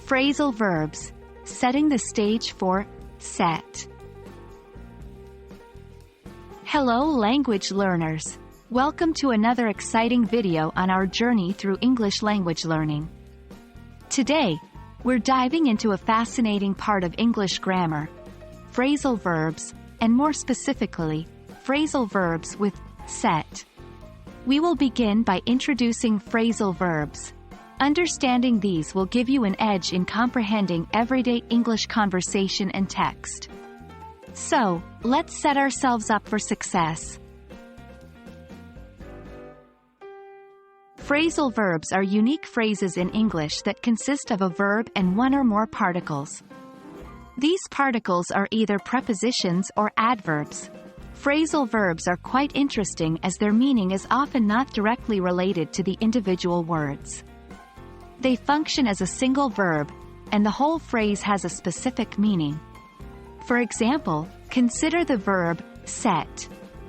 Phrasal verbs, setting the stage for set. Hello language learners. Welcome to another exciting video on our journey through English language learning. Today, we're diving into a fascinating part of English grammar, phrasal verbs, and more specifically, phrasal verbs with set. We will begin by introducing phrasal verbs. Understanding these will give you an edge in comprehending everyday English conversation and text. So, let's set ourselves up for success. Phrasal verbs are unique phrases in English that consist of a verb and one or more particles. These particles are either prepositions or adverbs. Phrasal verbs are quite interesting as their meaning is often not directly related to the individual words. They function as a single verb, and the whole phrase has a specific meaning. For example, consider the verb set.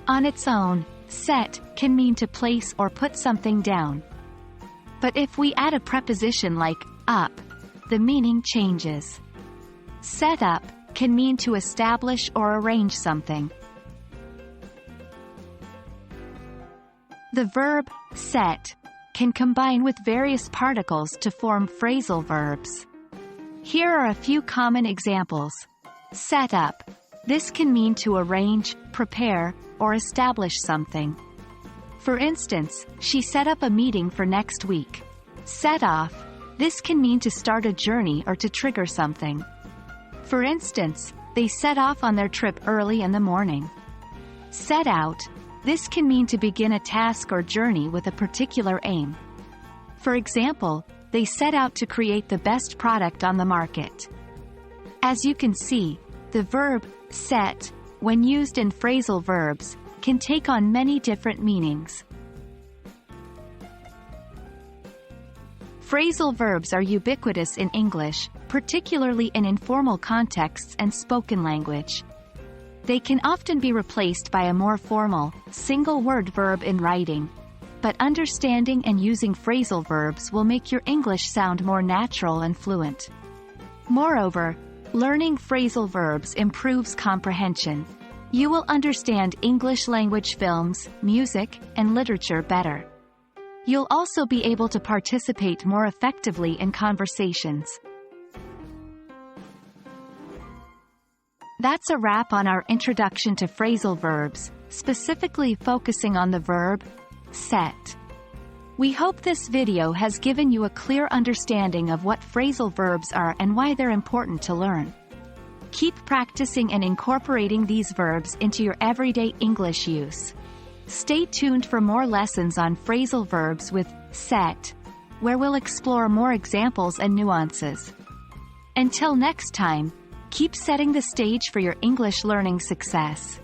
On its own, set can mean to place or put something down. But if we add a preposition like up, the meaning changes. Set up can mean to establish or arrange something. The verb set can combine with various particles to form phrasal verbs. Here are a few common examples. Set up. This can mean to arrange, prepare, or establish something. For instance, she set up a meeting for next week. Set off. This can mean to start a journey or to trigger something. For instance, they set off on their trip early in the morning. Set out. This can mean to begin a task or journey with a particular aim. For example, they set out to create the best product on the market. As you can see, the verb set, when used in phrasal verbs, can take on many different meanings. Phrasal verbs are ubiquitous in English, particularly in informal contexts and spoken language. They can often be replaced by a more formal, single-word verb in writing. But understanding and using phrasal verbs will make your English sound more natural and fluent. Moreover, learning phrasal verbs improves comprehension. You will understand English language films, music, and literature better. You'll also be able to participate more effectively in conversations. That's a wrap on our introduction to phrasal verbs, specifically focusing on the verb set. We hope this video has given you a clear understanding of what phrasal verbs are and why they're important to learn. Keep practicing and incorporating these verbs into your everyday English use. Stay tuned for more lessons on phrasal verbs with set, where we'll explore more examples and nuances. Until next time, keep setting the stage for your English learning success.